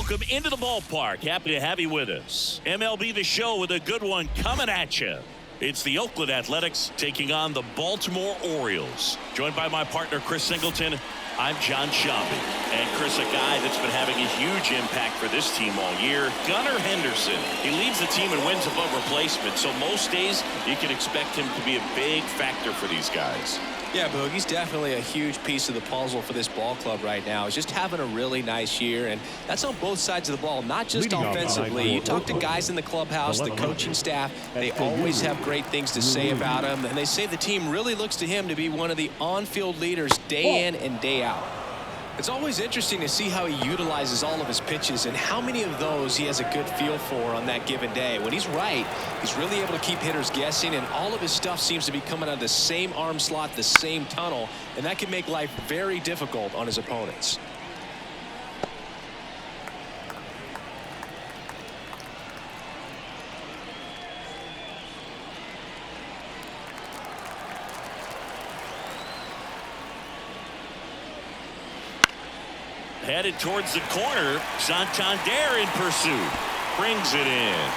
welcome into the ballpark. Happy to have you with us. MLB The Show with a good one coming at you. It's the Oakland Athletics taking on the Baltimore Orioles. Joined by my partner, Chris Singleton, I'm John Shelby. And Chris, a guy that's been having a huge impact for this team all year, Gunnar Henderson. He leads the team in wins above replacement, so most days you can expect him to be a big factor for these guys. Yeah, Boog, he's definitely a huge piece of the puzzle for this ball club right now. He's just having a really nice year, and that's on both sides of the ball, not just offensively. You talk to guys in the clubhouse, the coaching staff, they always have great things to say about him, and they say the team really looks to him to be one of the on-field leaders day in and day out. It's always interesting to see how he utilizes all of his pitches and how many of those he has a good feel for on that given day. When he's right, he's really able to keep hitters guessing, and all of his stuff seems to be coming out of the same arm slot, the same tunnel, and that can make life very difficult on his opponents. Headed towards the corner. Santander in pursuit. Brings it in.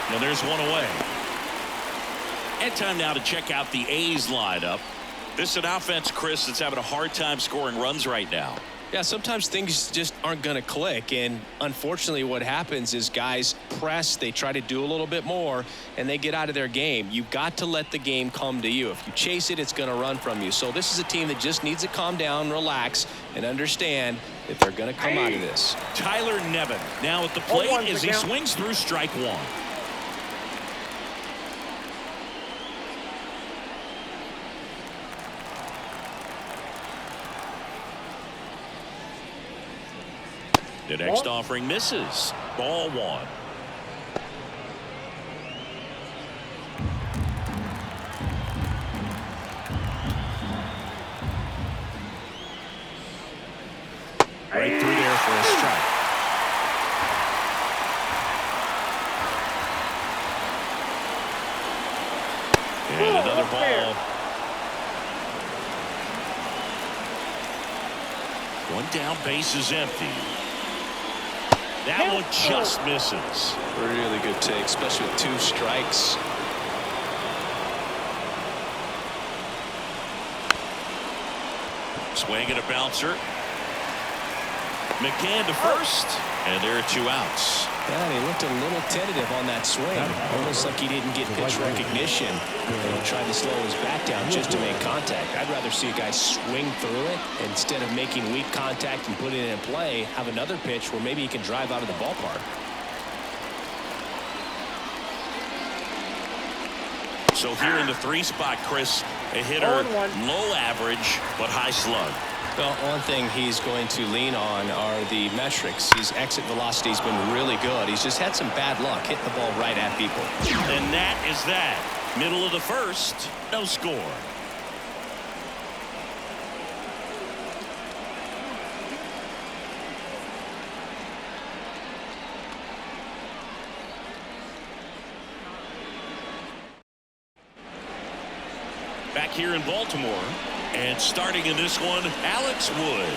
And there's one away. And time now to check out the A's lineup. This is an offense, Chris, that's having a hard time scoring runs right now. Yeah, sometimes things just aren't going to click, and unfortunately what happens is guys press, they try to do a little bit more, and they get out of their game. You've got to let the game come to you. If you chase it, it's going to run from you. So this is a team that just needs to calm down, relax, and understand that they're going to come out of this. Tyler Nevin now at the plate as he swings through strike one. The next offering misses. Ball one. Right through there for a strike. And another ball. One down, base is empty. That one just misses. Really good take, especially with two strikes. Swing and a bouncer. McCann to first, and there are two outs. Yeah, and he looked a little tentative on that swing, almost like he didn't get pitch recognition. And he tried to slow his bat down just to make contact. I'd rather see a guy swing through it instead of making weak contact and putting it in play, have another pitch where maybe he can drive out of the ballpark. So here in the three spot, Chris, a hitter low average but high slug. Well, one thing he's going to lean on are the metrics. His exit velocity has been really good. He's just had some bad luck hitting the ball right at people. And that is that. Middle of the first, no score. Back here in Baltimore. And starting in this one, Alex Wood.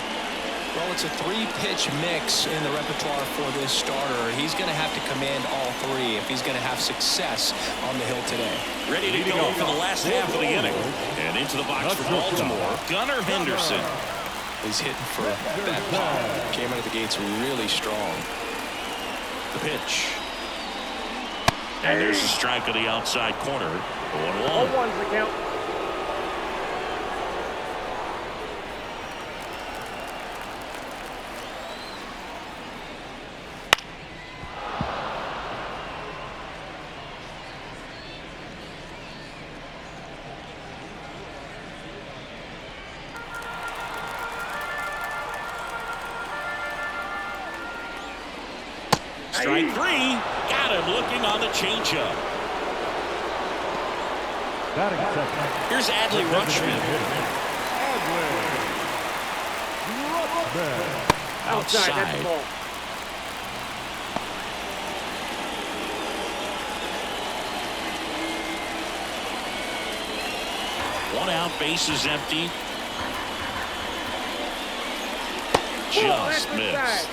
Well, it's a three-pitch mix in the repertoire for this starter. He's going to have to command all three if he's going to have success on the hill today. Ready to go for the last half of the inning. And into the box for Baltimore, Gunnar Henderson. He's hitting for that power. Came out of the gates really strong. The pitch. And there's a strike on the outside corner. 1-1. 0-1's the count. Strike three. Got him looking on the changeup. Here's Adley Rutschman. Outside. One out, base is empty. Just missed.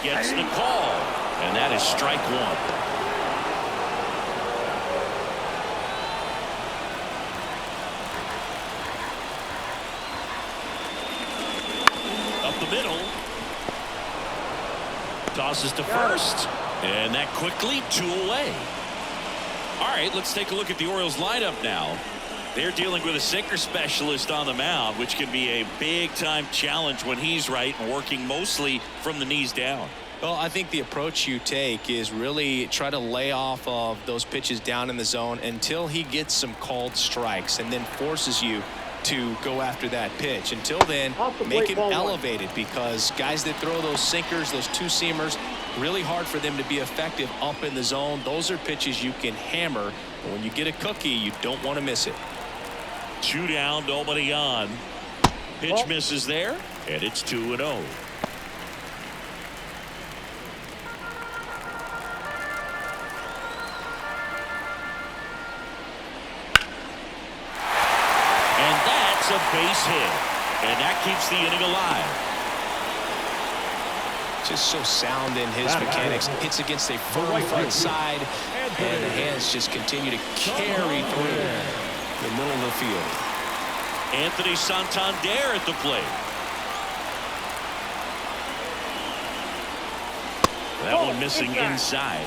Gets the call, and that is strike one. Up the middle. Tosses to first, and that quickly 2 away. All right, let's take a look at the Orioles lineup now. They're dealing with a sinker specialist on the mound, which can be a big-time challenge when he's right and working mostly from the knees down. Well, I think the approach you take is really try to lay off of those pitches down in the zone until he gets some called strikes and then forces you to go after that pitch. Until then, make it elevated, because guys that throw those sinkers, those two-seamers, really hard for them to be effective up in the zone. Those are pitches you can hammer. But when you get a cookie, you don't want to miss it. 2 down, nobody on. Pitch misses there, and it's 2-0. And that's a base hit, and that keeps the inning alive. Just so sound in his mechanics. Hits against a firm front side, and the hands just continue to carry through the middle of the field. Anthony Santander at the plate. That one missing inside.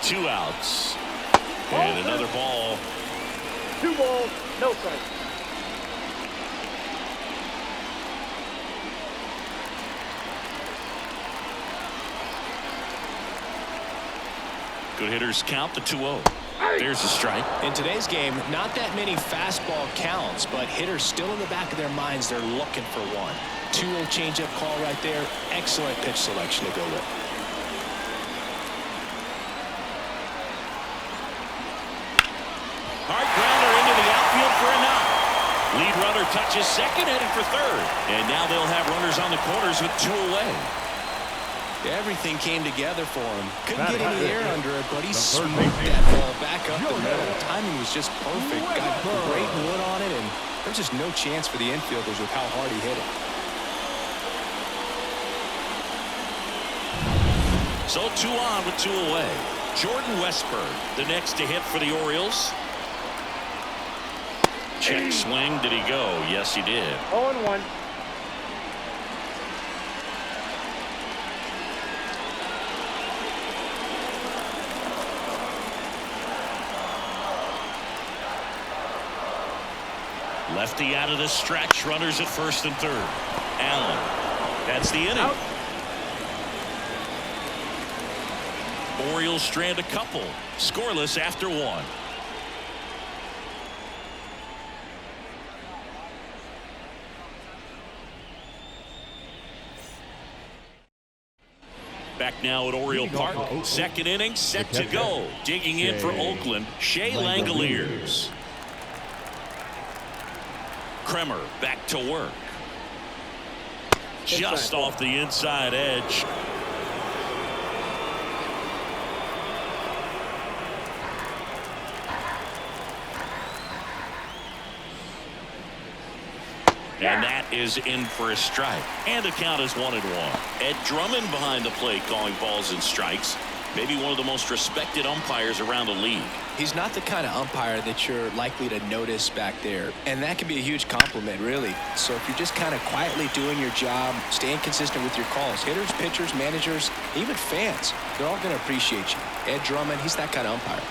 Two outs. And another ball. 2 balls, no strikes. Good hitters count the 2-0. There's a strike. In today's game, not that many fastball counts, but hitters still in the back of their minds, they're looking for one. 2-0 changeup call right there. Excellent pitch selection to go with. Hard grounder into the outfield for a knock. Lead runner touches second, heading for third. And now they'll have runners on the corners with 2 away. Everything came together for him. Couldn't get any air under it, but he smoked that ball back up the middle. The timing was just perfect. Got great wood on it, and there's just no chance for the infielders with how hard he hit it. So 2 on with 2 away. Jordan Westburg, the next to hit for the Orioles. Check swing. Did he go? Yes, he did. 0-1. Lefty out of the stretch. Runners at first and third. Allen. That's the inning. Out. Orioles strand a couple. Scoreless after 1. Back now at Oriole Park. Second inning set to go. Digging in for Oakland, Shea Langoliers. Kremer back to work. Just off the inside edge. And that is in for a strike. And the count is 1-1. Ed Drummond behind the plate calling balls and strikes. Maybe one of the most respected umpires around the league. He's not the kind of umpire that you're likely to notice back there. And that can be a huge compliment, really. So if you're just kind of quietly doing your job, staying consistent with your calls, hitters, pitchers, managers, even fans, they're all going to appreciate you. Ed Drummond, he's that kind of umpire.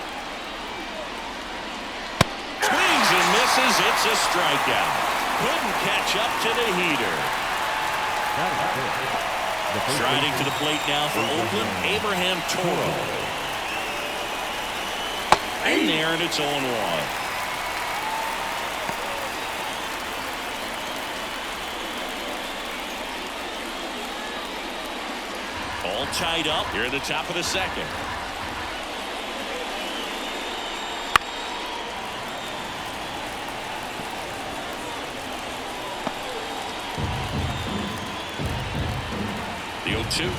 Swings and misses. It's a strikeout. Couldn't catch up to the heater. Striding to the plate now for Oakland, Abraham Toro. And there, and it's 0-1. All tied up here at the top of the second. The 0-2.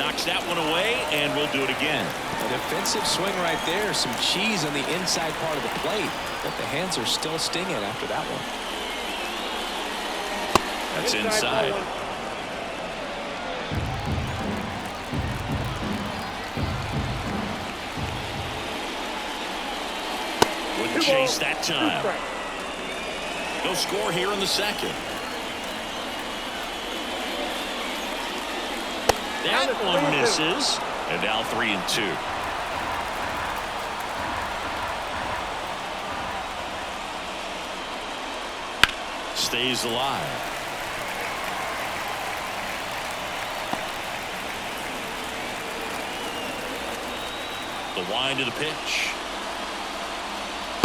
Knocks that one away, and we'll do it again. A defensive swing right there. Some cheese on the inside part of the plate. But the hands are still stinging after that one. That's inside. Wouldn't chase that time. No score here in the second. That one misses. And now 3-2. Stays alive. The wind of the pitch.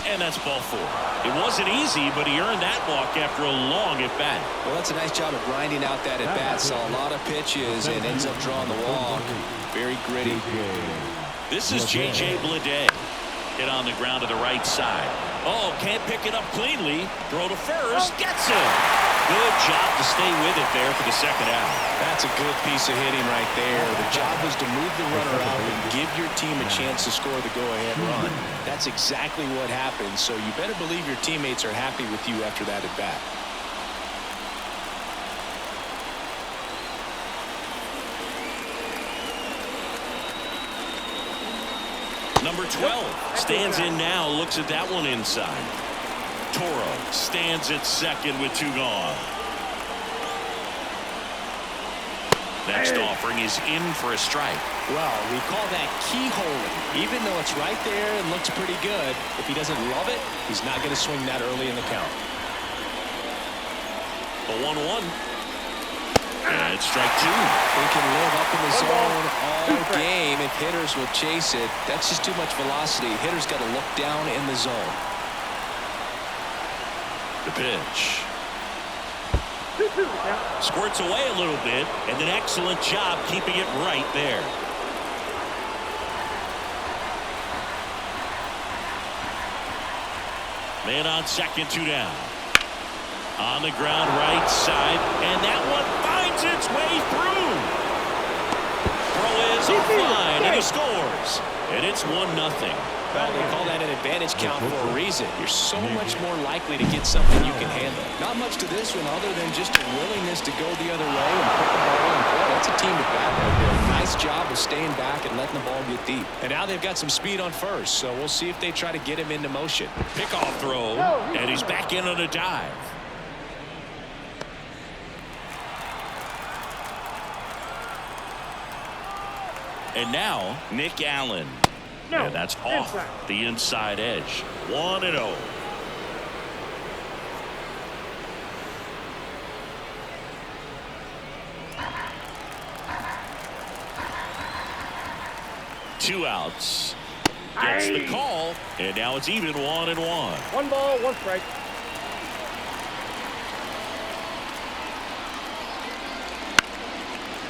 And that's ball 4. It wasn't easy, but he earned that walk after a long at-bat. Well, that's a nice job of grinding out that at-bat. Saw a lot of pitches and ends up drawing the walk. Very gritty. This is J.J. Bleday. Hit on the ground to the right side. Oh, can't pick it up cleanly. Throw to first. Gets it. Good job to stay with it there for the second out. That's a good piece of hitting right there. The job was to move the runner up and give your team a chance to score the go-ahead run. That's exactly what happened, so you better believe your teammates are happy with you after that at-bat. Number 12 stands in now, looks at that one inside. Toro stands at second with 2 gone. Next offering is in for a strike. Well, we call that keyholing. Even though it's right there and looks pretty good, if he doesn't love it, he's not going to swing that early in the count. The 1-1. And it's strike 2. He can live up in the zone all game if hitters will chase it. That's just too much velocity. Hitters got to look down in the zone. The pitch. Squirts away a little bit, and an excellent job keeping it right there. Man on second, 2 down. On the ground right side, and that one finds its way through. Throw is offline, and he scores. And it's 1-0. Well, they call that an advantage count for a reason. You're so much more likely to get something you can handle. Not much to this one other than just a willingness to go the other way and put the ball in play. That's a team at bat right there. Nice job of staying back and letting the ball get deep. And now they've got some speed on first, so we'll see if they try to get him into motion. Pickoff throw, and he's back in on a dive. And now, Nick Allen. And that's off the inside edge. 1-0. Two outs. Gets the call, and now it's even 1-1. 1 ball, 1 strike.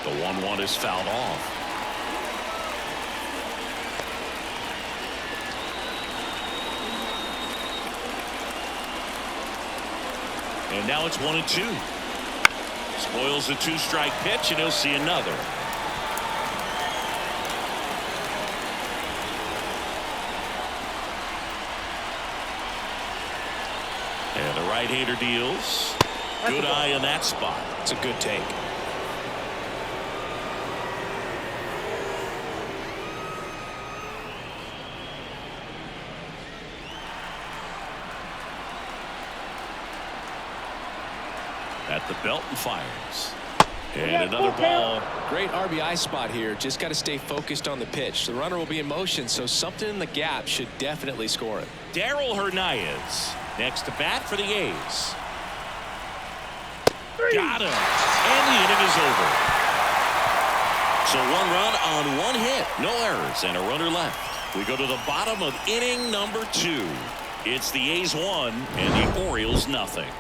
The 1-1 is fouled off. And now it's 1-2. Spoils the 2-strike pitch, and he'll see another. And the right-hander deals. Good eye in that spot. It's a good take. At the belt and fires. And another ball. Great RBI spot here. Just got to stay focused on the pitch. The runner will be in motion, so something in the gap should definitely score it. Darryl Hernandez next to bat for the A's. Got him. And the inning is over. So 1 run on 1 hit. No errors and a runner left. We go to the bottom of inning number 2. It's the A's 1 and the Orioles nothing.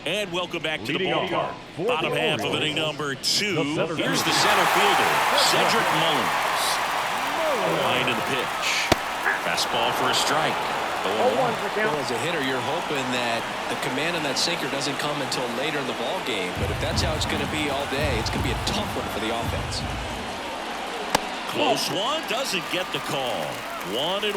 And welcome back to the ballpark. Bottom half of inning number 2. Here's the center fielder, Cedric Mullins. Line to the pitch. Fastball for a strike. 0-1 for count. Well, as a hitter, you're hoping that the command on that sinker doesn't come until later in the ball game. But if that's how it's going to be all day, it's going to be a tough one for the offense. Close one, doesn't get the call. 1-1.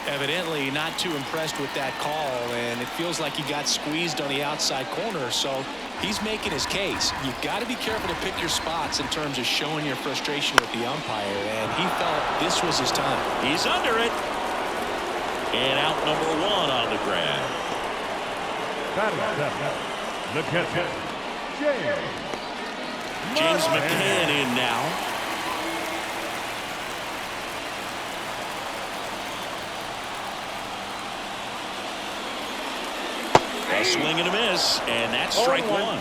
Evidently not too impressed with that call, and it feels like he got squeezed on the outside corner, so he's making his case. You've got to be careful to pick your spots in terms of showing your frustration with the umpire, and he felt this was his time. He's under it. And out number 1 on the grab. The catcher, James McCann in now. A swing and a miss, and that's strike 1.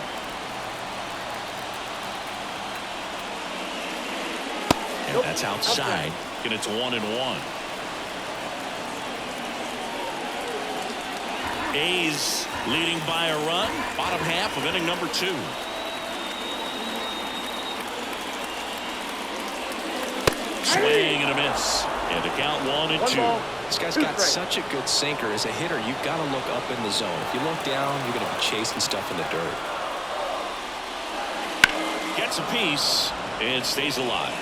And that's outside, and it's 1-1. A's leading by a run, bottom half of inning number 2. Swing and a miss, and the count 1-2. This guy's got such a good sinker. As a hitter, you've got to look up in the zone. If you look down, you're going to be chasing stuff in the dirt. Gets a piece and stays alive.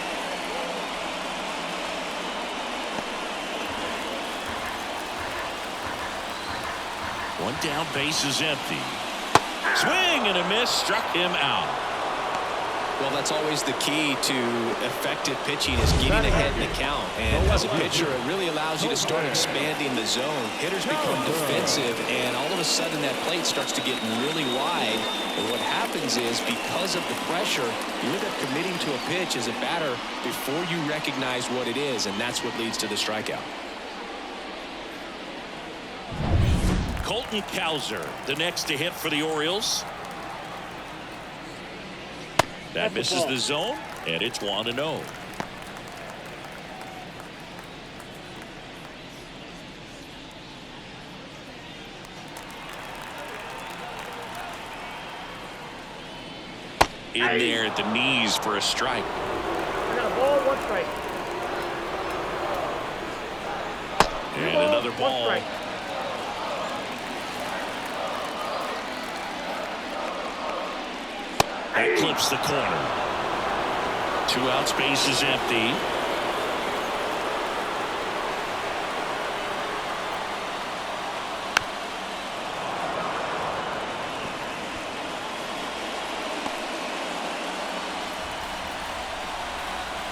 One down, base is empty. Swing and a miss, struck him out. Well, that's always the key to effective pitching, is getting ahead in the count. And as a pitcher, it really allows you to start expanding the zone. Hitters become defensive, and all of a sudden that plate starts to get really wide. And what happens is, because of the pressure, you end up committing to a pitch as a batter before you recognize what it is, and that's what leads to the strikeout. Colton Cowser, the next to hit for the Orioles. That misses the zone, and it's 1-0. In there at the knees for a strike. I got a ball, 1 strike. And another ball. 1 strike. That clips the corner. 2 outs, base is empty.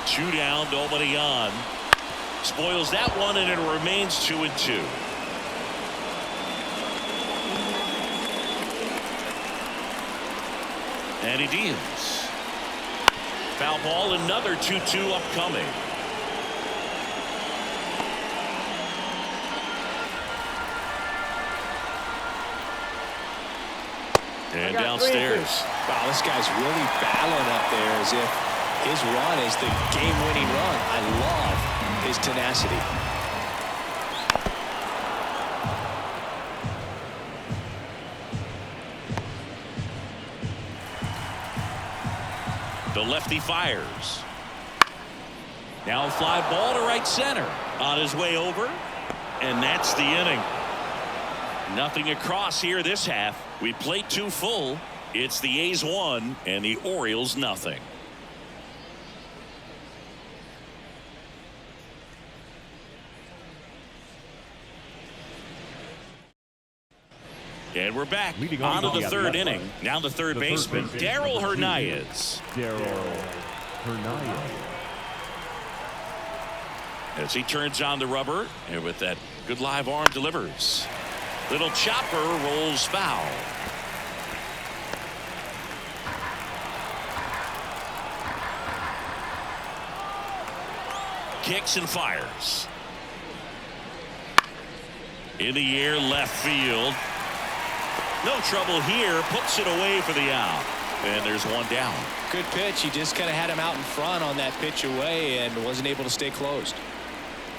Two down, nobody on. Spoils that one, and it remains 2-2. And he deals. Foul ball, another 2-2 upcoming. And downstairs. Wow, this guy's really battling up there as if his run is the game-winning run. I love his tenacity. The lefty fires. Now a fly ball to right center. On his way over. And that's the inning. Nothing across here this half. We played 2 full. It's the A's 1 and the Orioles nothing. And we're back on to the 3rd inning. Now the third baseman, Darryl Hernandez. As he turns on the rubber, and with that good live arm delivers. Little chopper rolls foul. Kicks and fires. In the air, left field. No trouble here. Puts it away for the out. And there's one down. Good pitch. He just kind of had him out in front on that pitch away and wasn't able to stay closed.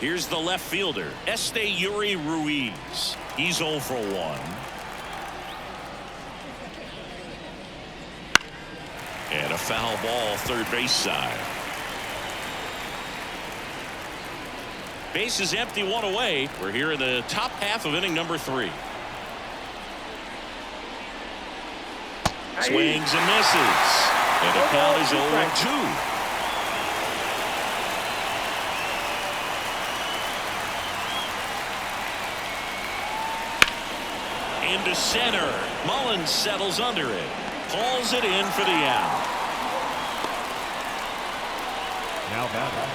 Here's the left fielder, Yuri Ruiz. He's 0 for 1. And a foul ball, third base side. Base is empty, one away. We're here in the top half of inning number 3. Swings and misses. And the count is 0-2. Into center. Mullins settles under it. Hauls it in for the out. Now batting,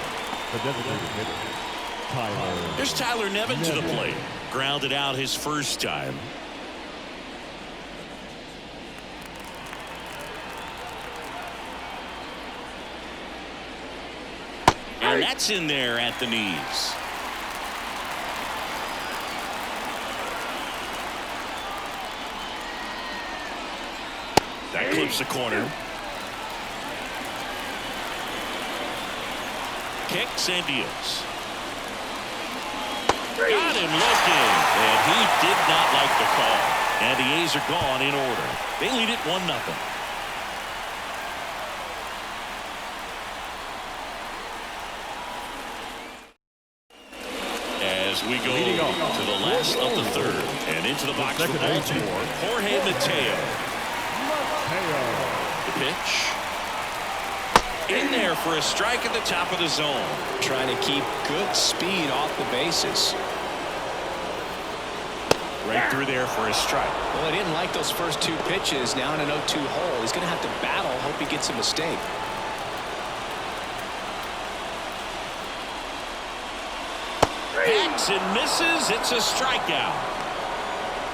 the designated hitter, Tyler. Here's Tyler Nevin to the plate. Grounded out his first time. And that's in there at the knees. That clips the corner. Kicks and deals. Got him looking, and he did not like the call. And the A's are gone in order. They lead it 1-0. As we go to the last of the third, and into the box for Baltimore, Jorge Mateo. The pitch. In there for a strike at the top of the zone. Trying to keep good speed off the bases. Right through there for a strike. Well, I didn't like those first 2 pitches. Now in an 0-2 hole. He's going to have to battle. Hope he gets a mistake. Hacks and misses. It's a strikeout.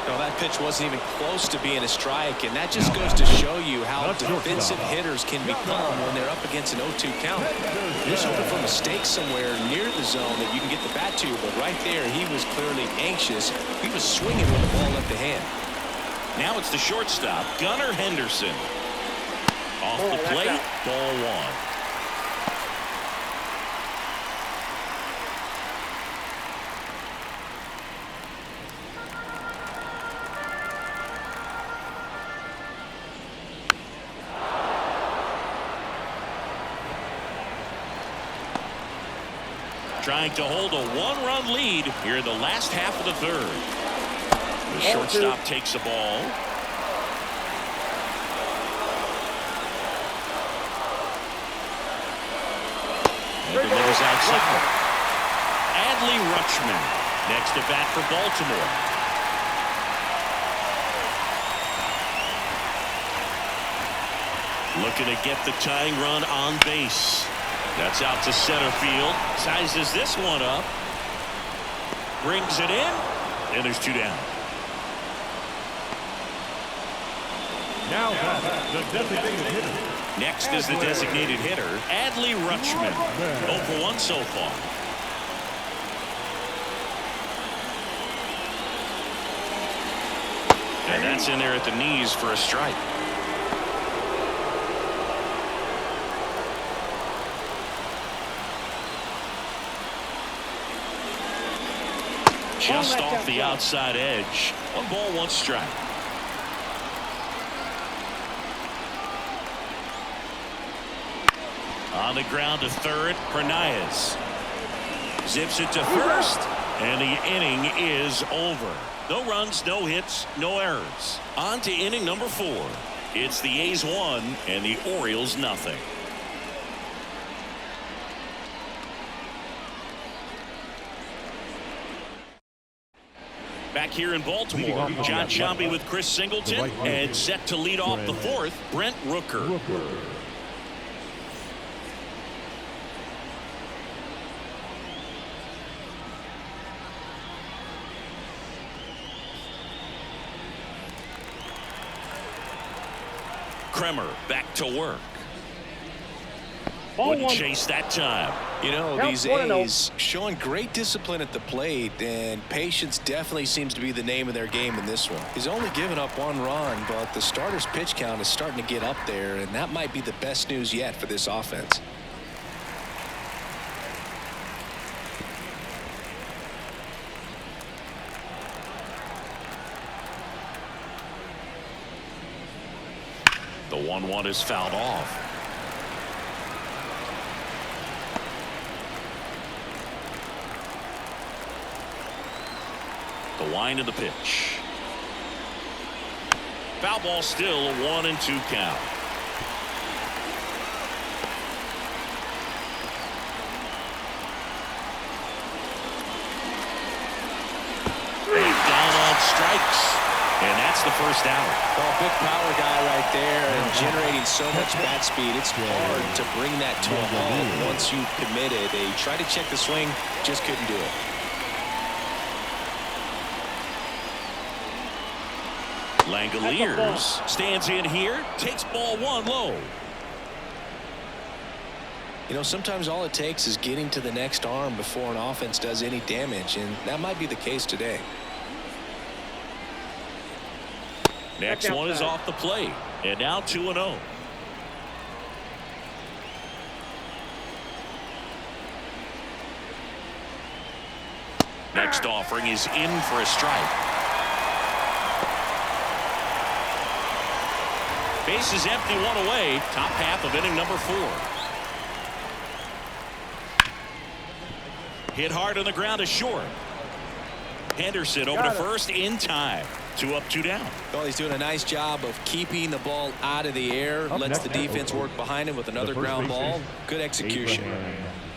No, that pitch wasn't even close to being a strike, and that just goes to show you how defensive hitters can become when they're up against an 0-2 count. You're just hoping for a mistake somewhere near the zone that you can get the bat to, but right there, he was clearly anxious. He was swinging when the ball left the hand. Now it's the shortstop, Gunnar Henderson. Off the plate, ball 1. Trying to hold a 1-run lead here in the last half of the third. The shortstop takes the ball. And delivers outside. Adley Rutschman next to bat for Baltimore. Looking to get the tying run on base. That's out to center field. Sizes this one up. Brings it in. And there's 2 down. Now the designated hitter. Next is the designated hitter, Adley Rutschman. 0 for 1 so far. And that's in there at the knees for a strike. Just off the outside edge. 1 ball, 1 strike. On the ground to third, Pernias. Zips it to first, and the inning is over. No runs, no hits, no errors. On to inning number 4. It's the A's 1 and the Orioles 0. Back here in Baltimore, John Sciambi with Chris Singleton, and set to lead off the 4th, Brent Rooker. Kremer back to work. Wouldn't chase that time. You know, these A's showing great discipline at the plate, and patience definitely seems to be the name of their game in this one. He's only given up 1 run, but the starter's pitch count is starting to get up there, and that might be the best news yet for this offense. The 1-1 is fouled off. The wind of the pitch. Foul ball, still a 1-2 count. Down on strikes. And that's the first out. Well, big power guy right there and generating so much bat speed. It's hard to bring that to a halt once you've committed. They tried to check the swing, just couldn't do it. Langoliers stands in here, takes ball 1 low. You know, sometimes all it takes is getting to the next arm before an offense does any damage, and that might be the case today. Next one is off the plate, and now 2-0. Next offering is in for a strike. Base is empty, 1 away. Top half of inning number 4. Hit hard on the ground to short. Henderson over to first in time. 2 up, 2 down. Well, he's doing a nice job of keeping the ball out of the air. Lets the defense work behind him with another ground ball. Good execution.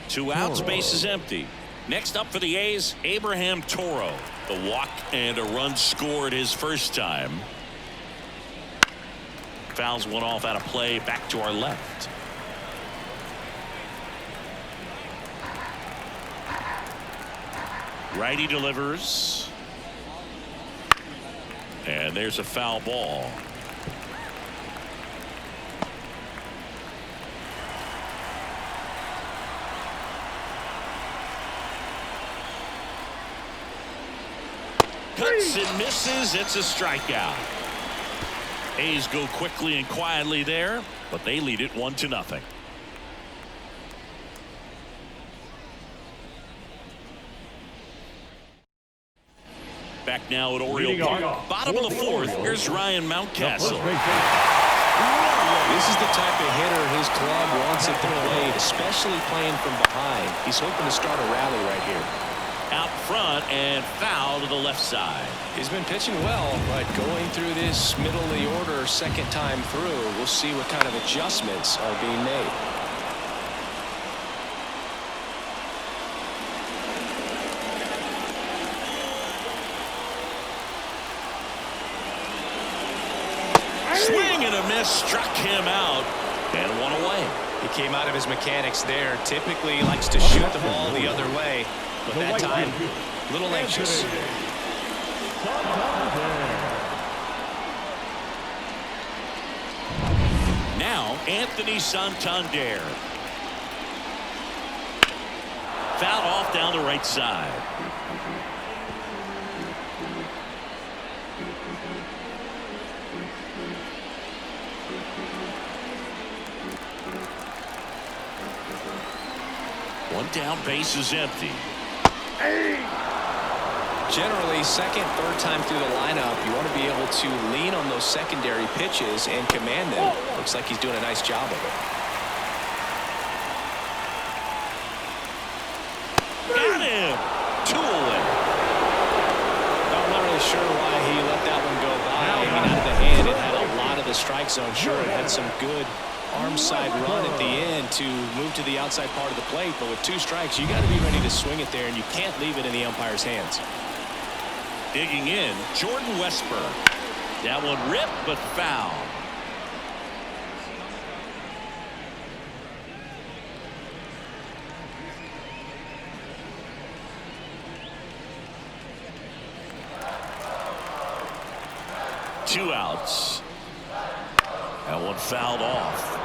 2 outs, base is empty. Next up for the A's, Abraham Toro. The walk and a run scored his first time. Fouls one off out of play, back to our left. Righty delivers. And there's a foul ball. Cuts and misses. It's a strikeout. A's go quickly and quietly there, but they lead it 1-0. Back now at Oriole Park, bottom of the 4th. Here's Ryan Mountcastle. This is the type of hitter his club wants at the plate, especially playing from behind. He's hoping to start a rally right here. Out front and foul to the left side. He's been pitching well, but going through this middle of the order second time through, we'll see what kind of adjustments are being made. Swing and a miss, struck him out, and 1 away. He came out of his mechanics there. Typically he likes to shoot the ball the other way, but that time a little anxious. Now Anthony Santander. Fouled off down the right side. One down, base is empty. Generally, second, third time through the lineup, you want to be able to lean on those secondary pitches and command them. Looks like he's doing a nice job of it. Got him. 2 away. I'm not really sure why he let that one go by. I mean, out of the hand, it had a lot of the strike zone. Sure, it had some good arm side run at the end to move to the outside part of the plate, but with 2 strikes, you got to be ready to swing it there, and you can't leave it in the umpire's hands. Digging in, Jordan Westburg. That one ripped, but foul. Two outs. That one fouled off.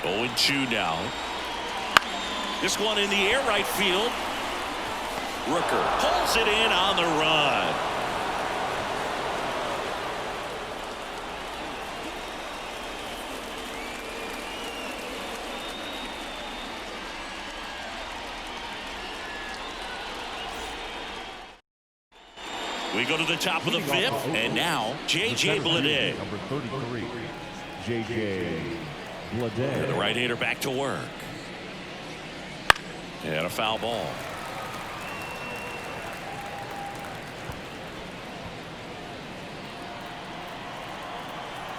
Oh, 0-2 now. This one in the air, right field. Rooker pulls it in on the run. We go to the top of the 5th, and now J.J. Bleday. Number 33, J.J. And the right-hander back to work. And a foul ball.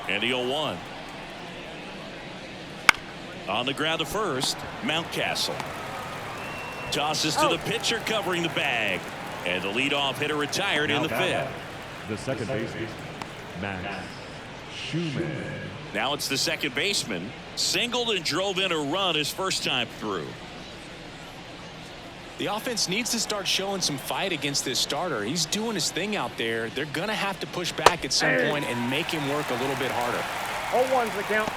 And the 0-1. On the ground to first, Mountcastle. Tosses to the pitcher covering the bag. And the leadoff hitter retired in the fifth. The second baseman, Max Schumann. Now it's the second baseman. Singled and drove in a run his first time through. The offense needs to start showing some fight against this starter. He's doing his thing out there. They're going to have to push back at some point and make him work a little bit harder. 0-1's the count.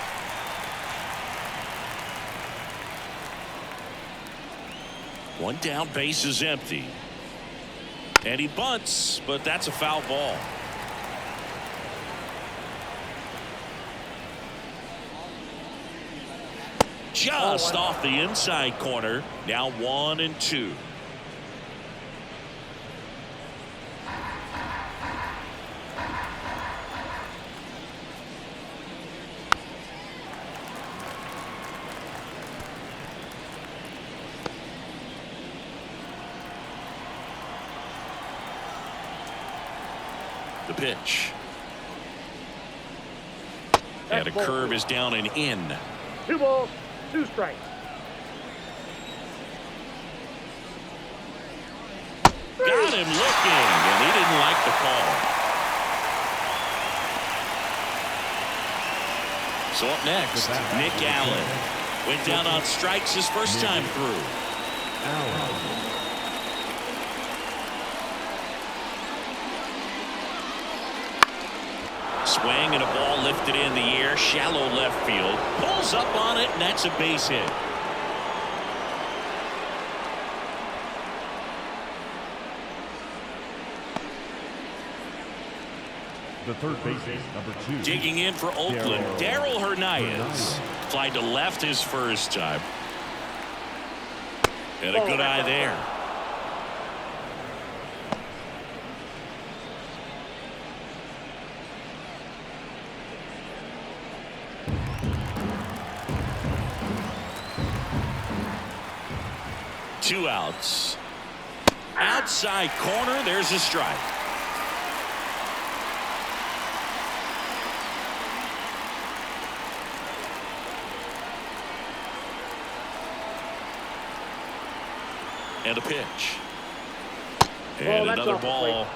One down, base is empty. And he bunts, but that's a foul ball. Just off the inside corner. Now 1-2. The pitch. And a curve is down and in. 2 balls, 2 strikes. Got him looking, and he didn't like the call. So up next, Nick Allen. Went down on strikes his first time through. Swing and a ball lifted in the air, shallow left field. Pulls up on it, and that's a base hit. The third baseman, number 2. Digging in for Oakland, Darryl Hernandez. Fly to left his first time. And a good eye there. Two outs. Outside corner, there's a strike. And a pitch. And another ball.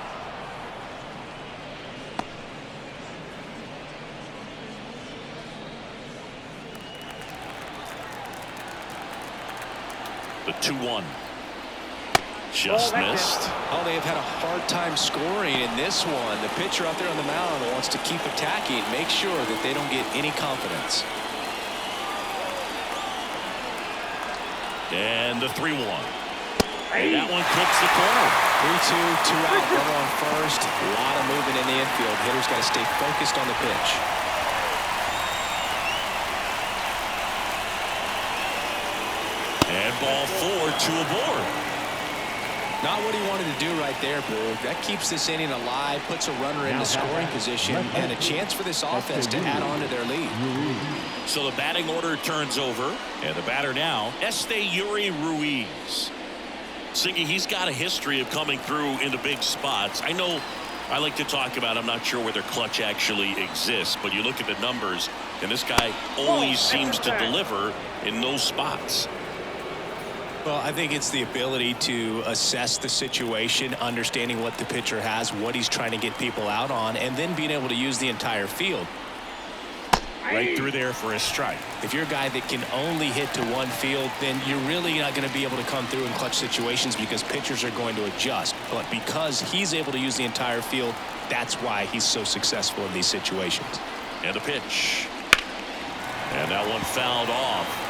The 2-1. Just missed. Oh, they have had a hard time scoring in this one. The pitcher out there on the mound wants to keep attacking, make sure that they don't get any confidence. And the 3-1. And that one clips the corner. 3-2, 2 out, runner on first. A lot of movement in the infield. Hitter's got to stay focused on the pitch. And ball 4, 2 aboard. Not what he wanted to do right there, Boog. That keeps this inning alive, puts a runner in the scoring position, and a chance for this offense to add on to their lead. So the batting order turns over, and the batter now, Yuri Ruiz. Siggy, he's got a history of coming through into big spots. I know I like to talk about, I'm not sure whether clutch actually exists, but you look at the numbers, and this guy always seems to deliver in those spots. Well, I think it's the ability to assess the situation, understanding what the pitcher has, what he's trying to get people out on, and then being able to use the entire field. Right through there for a strike. If you're a guy that can only hit to one field, then you're really not going to be able to come through in clutch situations because pitchers are going to adjust. But because he's able to use the entire field, that's why he's so successful in these situations. And a pitch. And that one fouled off.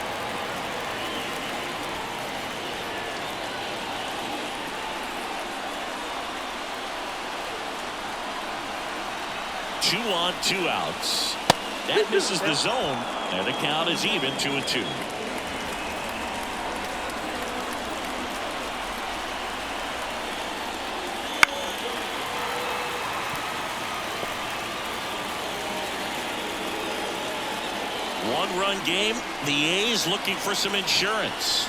Two on, 2 outs. That misses the zone, and the count is even 2-2. One-run game. The A's looking for some insurance.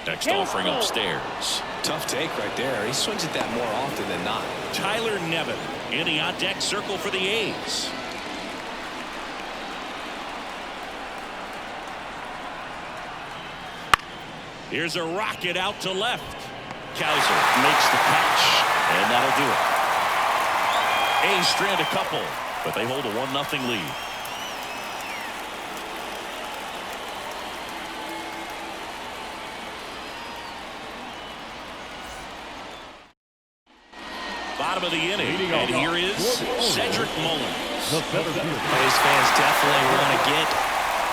Next offering upstairs. Tough take right there. He swings at that more often than not. Tyler Nevin in the on-deck circle for the A's. Here's a rocket out to left. Kaiser makes the catch, and that'll do it. A's strand a couple, but they hold a 1-0 lead. Bottom of the inning, and here is Cedric Mullins. A's fans definitely want to get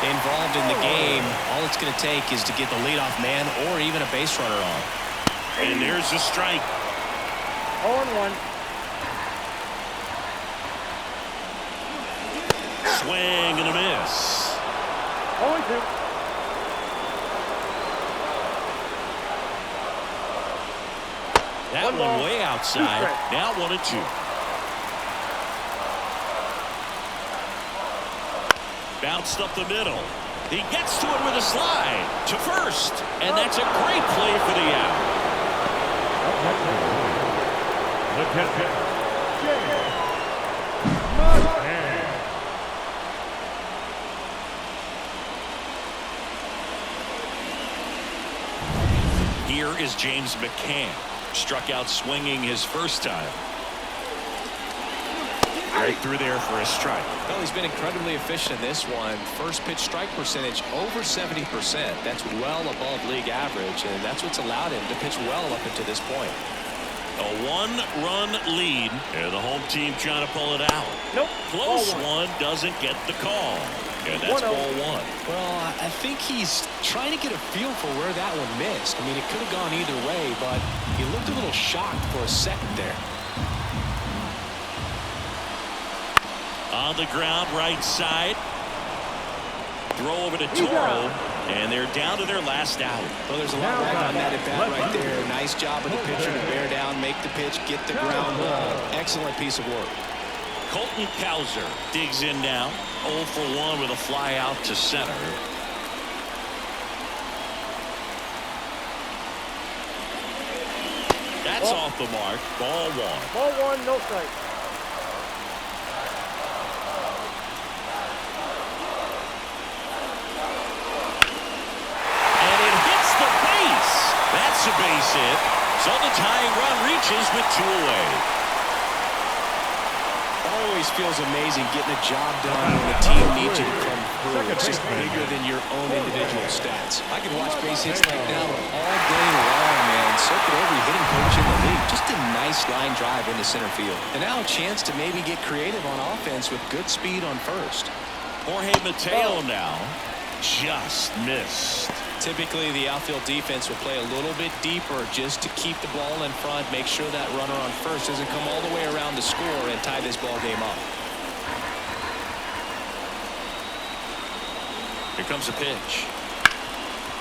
involved in the game. All it's going to take is to get the leadoff man or even a base runner on. And there's a strike. 0-1. Swing and a miss. 0-2. That one way outside. Now 1-2. Bounced up the middle. He gets to it with a slide to first, and that's a great play for the out. Here is James McCann. Struck out swinging his first time. Right through there for a strike. Well, he's been incredibly efficient in this one. First pitch strike percentage over 70%. That's well above league average, and that's what's allowed him to pitch well up until this point. A 1-run lead, and the home team trying to pull it out. Nope. Close one doesn't get the call. And that's ball one. Well, I think he's trying to get a feel for where that one missed. I mean, it could have gone either way, but he looked a little shocked for a second there. On the ground, right side. Throw over to Toro, and they're down to their last out. Well, there's a lot on that at bat right there. Nice job of the pitcher to bear down, make the pitch, get the ground ball. Excellent piece of work. Colton Kaiser digs in now. 0 for 1 with a fly out to center. That's off the mark. Ball one. Ball one, no strike. And it hits the base. That's a base hit. So the tying run reaches with 2 away. Always feels amazing getting a job done when the team needs you to come through. It's just bigger than your own individual stats. I could watch base hits like that all day long, man. So could every hitting coach in the league. Just a nice line drive into center field. And now a chance to maybe get creative on offense with good speed on first. Jorge Mateo now just missed. Typically, the outfield defense will play a little bit deeper just to keep the ball in front, make sure that runner on first doesn't come all the way around to score and tie this ball game up. Here comes a pitch.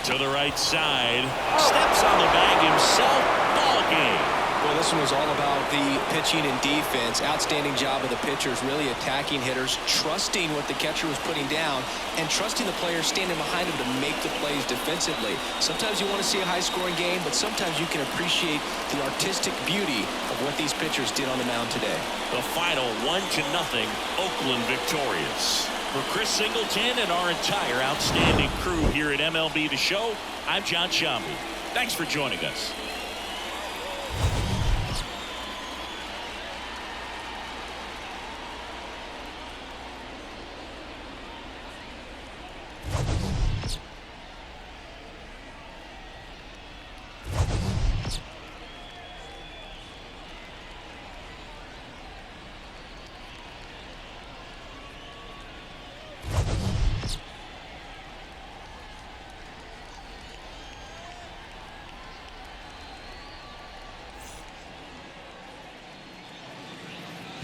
To the right side. Steps on the bag himself. Ball game. Well, this one was all about the pitching and defense. Outstanding job of the pitchers, really attacking hitters, trusting what the catcher was putting down, and trusting the players standing behind him to make the plays defensively. Sometimes you want to see a high-scoring game, but sometimes you can appreciate the artistic beauty of what these pitchers did on the mound today. The final 1-0 Oakland victorious. For Chris Singleton and our entire outstanding crew here at MLB The Show, I'm John Shambi. Thanks for joining us.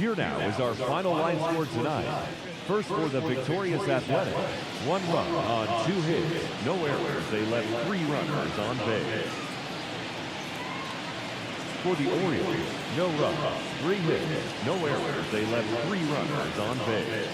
Here now is our final line score tonight. First for the victorious Athletics, 1 run on 2 hits, no errors. They left 3 runners on base. For the Orioles, no runs, 3 hits, no errors. They left 3 runners on base.